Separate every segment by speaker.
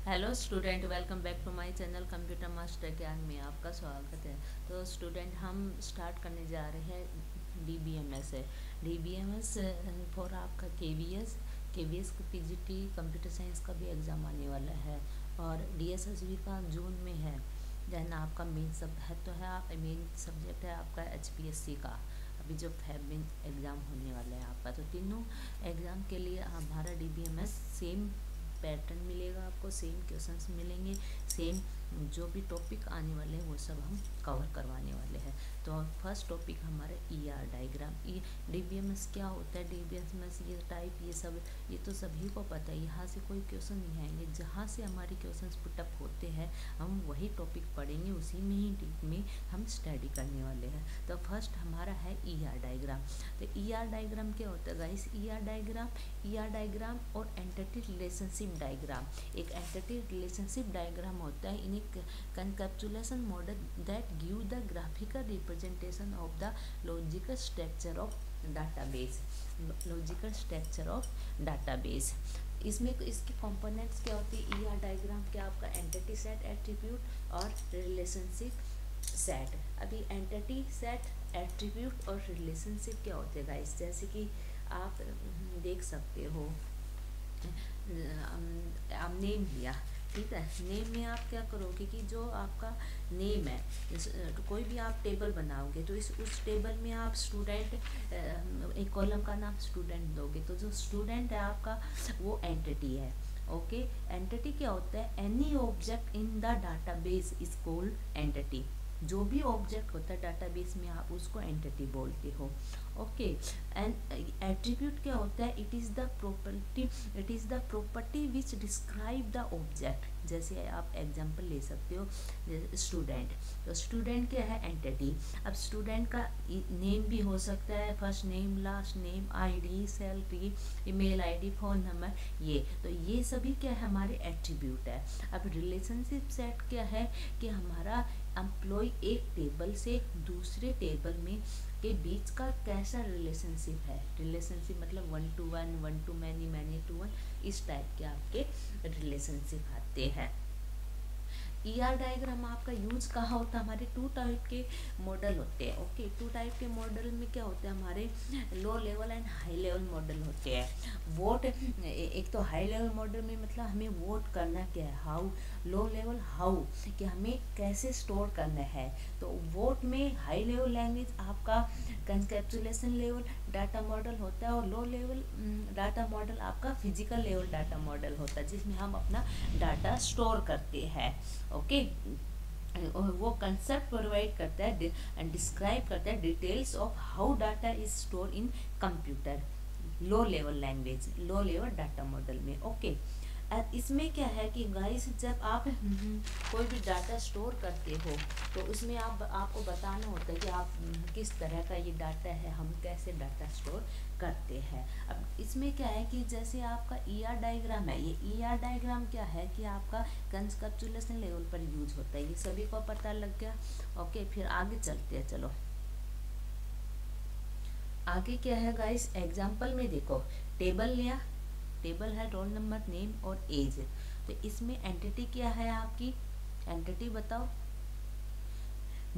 Speaker 1: Hello student, welcome back to my channel computer master Gyan में आपका स्वागत है। तो स्टूडेंट, हम स्टार्ट करने जा रहे हैं डीबीएमएस है। डीबीएमएस फॉर आपका केवीएस का पीजीटी कंप्यूटर साइंस का भी एग्ज़ाम आने वाला है और डीएसएसबी का जून में है। देन आपका मेन सब है तो है मेन सब्जेक्ट है आपका एचपीएससी का। अभी जो फैब में एग्ज़ाम होने वाला है आपका, तो तीनों एग्ज़ाम के लिए हमारा डीबीएमएस सेम पैटर्न मिलेगा, आपको सेम क्वेश्चंस मिलेंगे, सेम जो भी टॉपिक आने वाले हैं वो सब हम कवर करवाने वाले हैं। तो फर्स्ट टॉपिक हमारा ईआर डायग्राम। डीबीएमएस क्या होता है, डीबीएमएस ये टाइप ये सब ये तो सभी को पता है। यहाँ से कोई क्वेश्चन नहीं आएंगे, जहाँ से हमारे क्वेश्चन पुटअप होते हैं हम वही टॉपिक पढ़ेंगे, उसी में ही डीप में हम स्टडी करने वाले हैं। तो फर्स्ट हमारा है ईआर डायग्राम। तो ईआर डायग्राम क्या होता है गाइस? ईआर डायग्राम और एंटिटी रिलेशनशिप डायग्राम। एक एंटिटी रिलेशनशिप डायग्राम होता है in encapsulation model that give the graphical representation of the logical structure of database. Logical structure of database इसमें इसके कंपोनेंट्स क्या होती है? ईआर डायग्राम क्या आपका एंटिटी सेट, एट्रीब्यूट और रिलेशनशिप सेट। अभी एंटिटी सेट, एट्रीब्यूट और रिलेशनशिप क्या होते हैं गाइस? जैसे कि आप देख सकते हो, आप नेम लिया, ठीक है। नेम में आप क्या करोगे कि जो आपका नेम है, कोई भी आप टेबल बनाओगे तो उस टेबल में आप स्टूडेंट, एक कॉलम का नाम स्टूडेंट दोगे, तो जो स्टूडेंट है आपका वो एंटिटी है। ओके, एंटिटी क्या होता है? Any object in the database is called entity. जो भी ऑब्जेक्ट होता है डाटाबेस में आप उसको एंटिटी बोलते हो। ओके, एंड एट्रीब्यूट क्या होता है? It is the property which describe the object. जैसे आप एग्जांपल ले सकते हो, जैसे स्टूडेंट, तो स्टूडेंट क्या है? एंटिटी। अब स्टूडेंट का नेम भी हो सकता है, first name, last name, ID, salary, email ID, phone number, ये तो ये सभी क्या है? हमारे एट्रीब्यूट है। अब रिलेशनशिप सेट क्या है कि हमारा एम्प्लॉय एक टेबल से दूसरे टेबल में के बीच का कैसा रिलेशनशिप है। रिलेशनशिप मतलब 1 to 1, 1 to many, many to 1, इस टाइप के आपके रिलेशनशिप आते हैं। ईआर डायग्राम आपका यूज कहाँ होता है? हमारे टू टाइप के मॉडल होते हैं। ओके, टू टाइप के मॉडल में क्या होता है? हमारे low level and high level model होते हैं। वोट, एक तो हाई लेवल मॉडल में मतलब हमें वोट करना क्या है, हाउ। लो लेवल हाउ, कि हमें कैसे स्टोर करना है। तो वोट में हाई लेवल लैंग्वेज आपका कंकैप्सुलेशन लेवल डाटा मॉडल होता है, और लो लेवल डाटा मॉडल आपका फिजिकल लेवल डाटा मॉडल होता है, जिसमें हम अपना डाटा स्टोर करते हैं। ओके, वो कंसेप्ट प्रोवाइड करता है एंड डिस्क्राइब करता है details of how data is store in computer, low level language, low level data model में। ओके, इसमें क्या है कि गाइस जब आप कोई भी डाटा स्टोर करते हो तो उसमें आपको बताना होता है कि आप किस तरह का ये डाटा है, हम कैसे डाटा स्टोर करते हैं। अब इसमें क्या है कि जैसे आपका ईआर डायग्राम है, ये ईआर डायग्राम क्या है कि आपका कंकैप्सुलेशन लेवल पर यूज होता है, ये सभी को पता लग गया। ओके, फिर आगे चलते हैं, चलो आगे क्या है गाइस? एग्जाम्पल में देखो, टेबल लिया, टेबल है रोल नंबर, नेम और एज। तो इसमें एंटिटी क्या है आपकी? एंटिटी बताओ।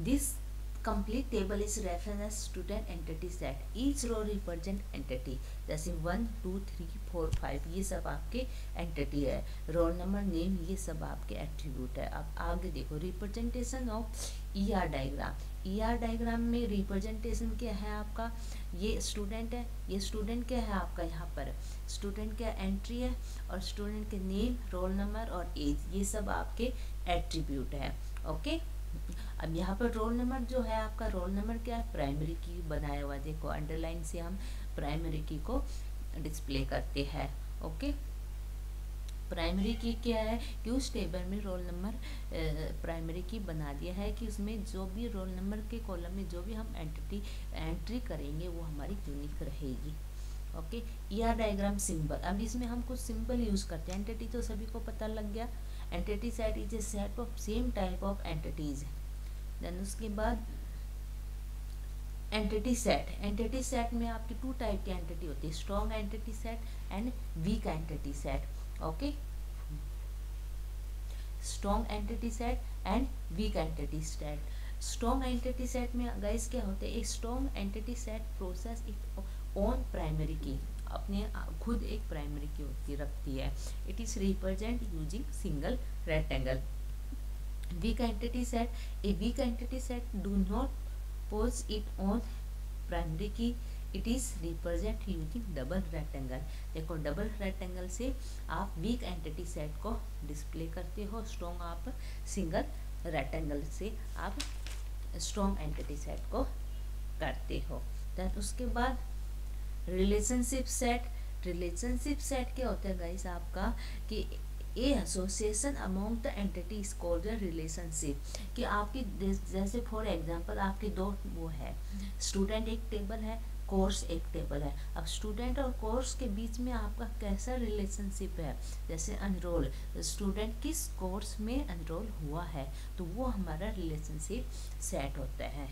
Speaker 1: This complete table is referred as student entity set. Each row represent entity. जैसे 1 2 3 4 5 ये सब आपके एंटिटी है। रोल नंबर, नेम, ये सब आपके एट्रीब्यूट है। अब आगे देखो, representation of ER diagram. ER diagram में रिप्रेजेंटेशन क्या है आपका? ये स्टूडेंट है, ये स्टूडेंट क्या है आपका? यहाँ पर स्टूडेंट क्या एंट्री है, और स्टूडेंट के नेम, रोल नंबर और एज, ये सब आपके एट्रीब्यूट है। ओके, अब यहाँ पर रोल नंबर जो है आपका, रोल नंबर क्या है? प्राइमरी की बनाया हुआ, देखो अंडरलाइन से हम प्राइमरी की को डिस्प्ले करते हैं। ओके, प्राइमरी की क्या है कि उस टेबल में रोल नंबर प्राइमरी की बना दिया है कि उसमें जो भी रोल नंबर के कॉलम में जो भी हम एंट्री करेंगे वो हमारी यूनिक रहेगी। Okay, ER diagram symbol. अब इसमें हम कुछ सिंबल यूज करते हैं। एंटिटी तो सभी को पता लग गया, entity set is a set of same type of entities. Then उसके बाद एंटिटी सेट। एंटिटी सेट में आपकी टू टाइप की एंटिटी होती है, strong entity set and weak entity set. Okay, strong entity set and weak entity set. Strong entity set में guys क्या होते हैं, एक strong entity set possess it own primary key, अपने खुद एक प्राइमरी की होती रखती है। It is represent using single rectangle. Weak entity set, a weak entity set do not pose it own primary key, it is represent using double rectangle. देखो double rectangle से आप week entity set को display करते हो, strong आप single rectangle से आप strong entity set को करते हो। देन उसके बाद रिलेशनशिप सेट। रिलेशनशिप सेट क्या होता है गाइस आपका कि a association among the entities called the relationship, कि आपकी जैसे फॉर एग्जांपल आपके दो वो है, स्टूडेंट एक टेबल है, कोर्स एक टेबल है। अब स्टूडेंट और कोर्स के बीच में आपका कैसा रिलेशनशिप है, जैसे अनरोल, स्टूडेंट किस कोर्स में अनरोल हुआ है, तो वो हमारा रिलेशनशिप सेट होता है।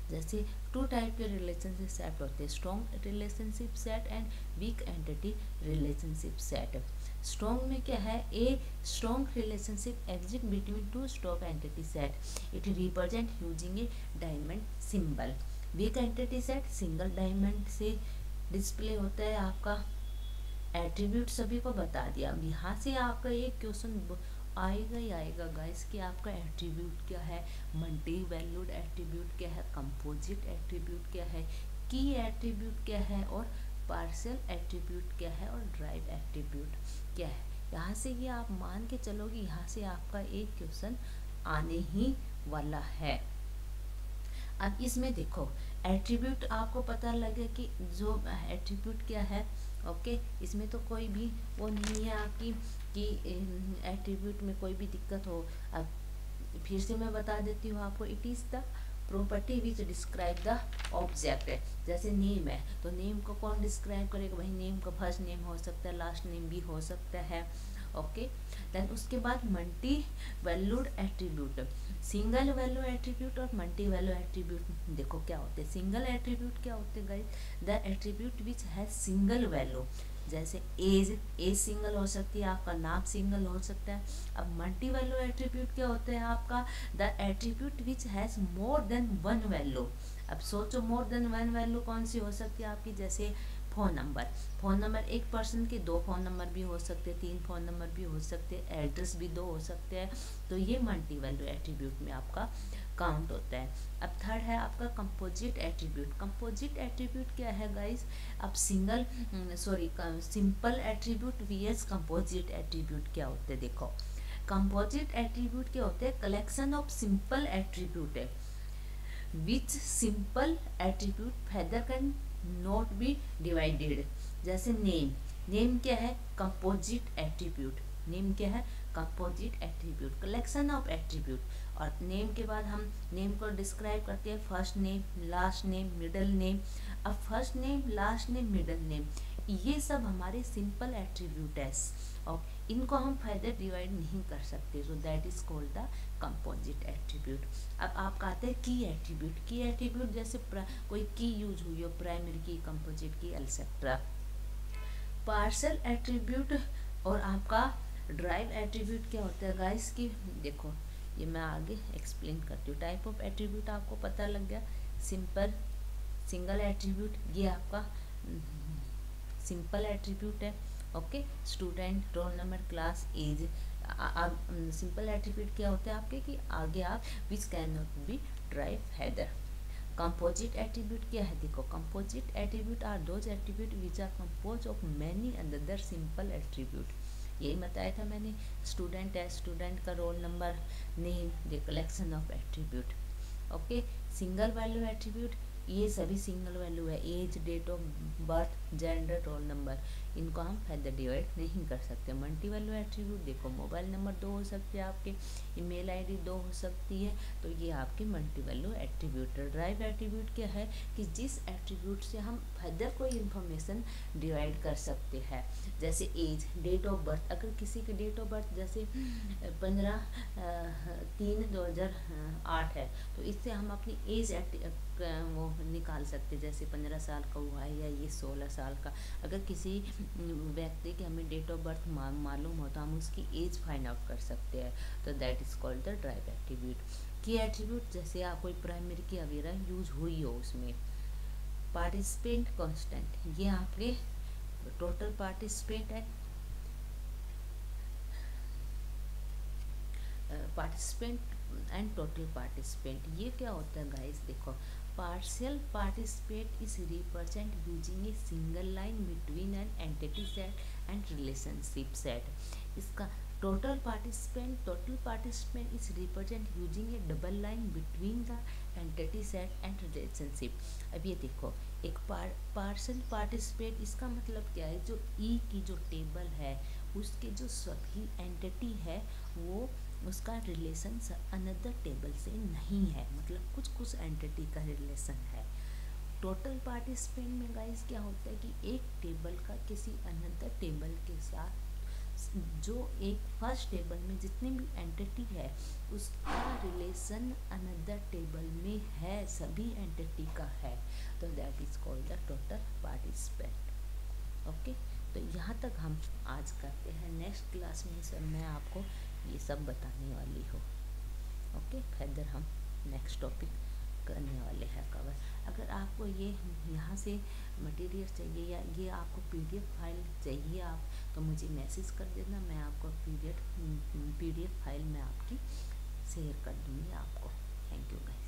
Speaker 1: जैसे टू टाइप के रिलेशनशिप सेट होते हैं, strong relationship set and weak entity relationship set. Strong में क्या है, a strong relationship exist between two strong entity set, it represent using A diamond symbol. Week entity set single diamond से display होता है। आपका attribute सभी को बता दिया। अब यहाँ से आपका एक क्वेश्चन आएगा ही आएगा गाइस कि आपका एट्रीब्यूट क्या है, मल्टी वैल्यूड एट्रीब्यूट क्या है, कंपोजिट एट्रीब्यूट क्या है, की एट्रीब्यूट क्या है, और पार्शियल एट्रीब्यूट क्या है, और ड्राइव एट्रीब्यूट क्या है। यहाँ से ये आप मान के चलोगे, यहाँ से आपका एक क्वेश्चन आने ही वाला है। अब इसमें देखो एट्रीब्यूट आपको पता लगे कि जो एट्रीब्यूट क्या है, ओके। इसमें तो कोई भी वो नहीं है आपकी कि एट्रीब्यूट में कोई भी दिक्कत हो। अब फिर से मैं बता देती हूँ आपको, it is the property which describe the object. जैसे नेम है तो नेम को कौन डिस्क्राइब करेगा, भाई नेम का फर्स्ट नेम हो सकता है, लास्ट नेम भी हो सकता है, ओके। देन उसके बाद multi valued attribute, single value attribute और मल्टी वैल्यू एट्रीब्यूट। देखो क्या होते हैं सिंगल एट्रीब्यूट, क्या होते हैं guys, the attribute which has single value, जैसे एज सिंगल हो सकती है, आपका नाम सिंगल हो सकता है। अब मल्टी वैल्यू एट्रीब्यूट क्या होता है आपका, the attribute which has more than one value. अब सोचो मोर देन वन वैल्यू कौन सी हो सकती है आपकी, जैसे फ़ोन नंबर एक पर्सन के दो फ़ोन नंबर भी हो सकते हैं, तीन फ़ोन नंबर भी हो सकते हैं, एड्रेस भी दो हो सकते हैं, तो ये मल्टी वैल्यू एट्रीब्यूट में आपका काउंट होता है। अब थर्ड है आपका कंपोजिट एट्रीब्यूट। कंपोजिट एट्रीब्यूट क्या है गाइस, अब simple attribute vs composite attribute क्या होते हैं। देखो कंपोजिट एट्रीब्यूट क्या होते हैं, कलेक्शन ऑफ सिंपल एट्रीब्यूट है which simple attribute further can not be divided. जैसे नेम क्या है, कंपोजिट एट्रीब्यूट, नेम क्या है, composite attribute, collection of attribute. और नेम के बाद हम नेम को डिस्क्राइब करते हैं, first name, last name, middle name. अब first name, last name, middle name, ये सब हमारे सिंपल एट्रीब्यूट है और इनको हम फर्दर डिवाइड नहीं कर सकते, so that is called the composite attribute. अब आप कहते हैं की एट्रीब्यूट, की एट्रीब्यूट जैसे कोई की यूज हुई हो, प्राइमरी की, composite key, etcetera. Partial attribute और आपका ड्राइव एट्रीब्यूट क्या होता है गाइस की, देखो ये मैं आगे एक्सप्लेन करती हूँ। टाइप ऑफ एट्रीब्यूट आपको पता लग गया, सिंपल, सिंगल एट्रीब्यूट, ये आपका सिंपल एट्रीब्यूट है, okay. Student, roll number, class, age. Simple attribute क्या होते हैं आपके कि आगे आप which can not be drive further. Composite attribute क्या है, देखो composite attribute are those attribute which are compose of many another simple attribute. यही बताया था मैंने, स्टूडेंट है, स्टूडेंट का roll number, name, the collection of attribute, okay. Single value attribute, ये सभी सिंगल वैल्यू है, as, date of birth, gender, roll number, इनको हम फर्दर डिवाइड नहीं कर सकते। मल्टी वैल्यू एट्रीब्यूट, देखो मोबाइल नंबर दो हो सकते हैं आपके, ईमेल आईडी दो हो सकती है, तो ये आपके मल्टी वैल्यू एट्रीब्यूट है। ड्राइव एट्रीब्यूट क्या है कि जिस एट्रीब्यूट से हम फर्दर कोई इंफॉर्मेशन डिवाइड कर सकते हैं, जैसे एज, डेट ऑफ बर्थ, अगर किसी की डेट ऑफ बर्थ जैसे 15/3/2008 है, तो इससे हम अपनी एज वो निकाल सकते हैं, जैसे 15 साल का हुआ है या ये 16 साल साल का। अगर किसी व्यक्ति की हमें डेट ऑफ बर्थ मालूम हो तो हम उसकी एज फाइंड आउट कर सकते हैं। तो that is called the drive attribute. की एट्रीब्यूट जैसे आप कोई प्राइमरी की वगैरह यूज हुई हो उसमें। पार्टिसिपेंट कांस्टेंट, ये आपके टोटल पार्टिसिपेंट है, पार्टिसिपेंट एंड टोटल पार्टिसिपेंट। ये क्या होता है गाइस, देखो partial participant is represent using a single line between an entity set and relationship set. इसका total participant is represent using a double line between the entity set and relationship. अब ये देखो एक पार्शियल पार्टिसिपेंट, इसका मतलब क्या है, जो ई की जो टेबल है उसके जो सभी एंटिटी है वो उसका रिलेशन अनदर टेबल से नहीं है, मतलब कुछ कुछ एंटिटी का रिलेशन है। टोटल पार्टिसिपेंट में गाइस क्या होता है कि एक टेबल का किसी अनदर टेबल के साथ, जो एक फर्स्ट टेबल में जितनी भी एंटिटी है उसका रिलेशन अनदर टेबल में है, सभी एंटिटी का है, तो that is called the total participant. Okay, तो यहाँ तक हम आज करते हैं। नेक्स्ट क्लास में सर मैं आपको ये सब बताने वाली हूँ। ओके, फर्दर हम नेक्स्ट टॉपिक करने वाले हैं कवर। अगर आपको ये यहाँ से मटेरियल चाहिए या ये आपको पीडीएफ फाइल चाहिए आप, तो मुझे मैसेज कर देना, मैं आपको पीडीएफ फाइल में आपकी शेयर कर दूँगी आपको। Thank you guys.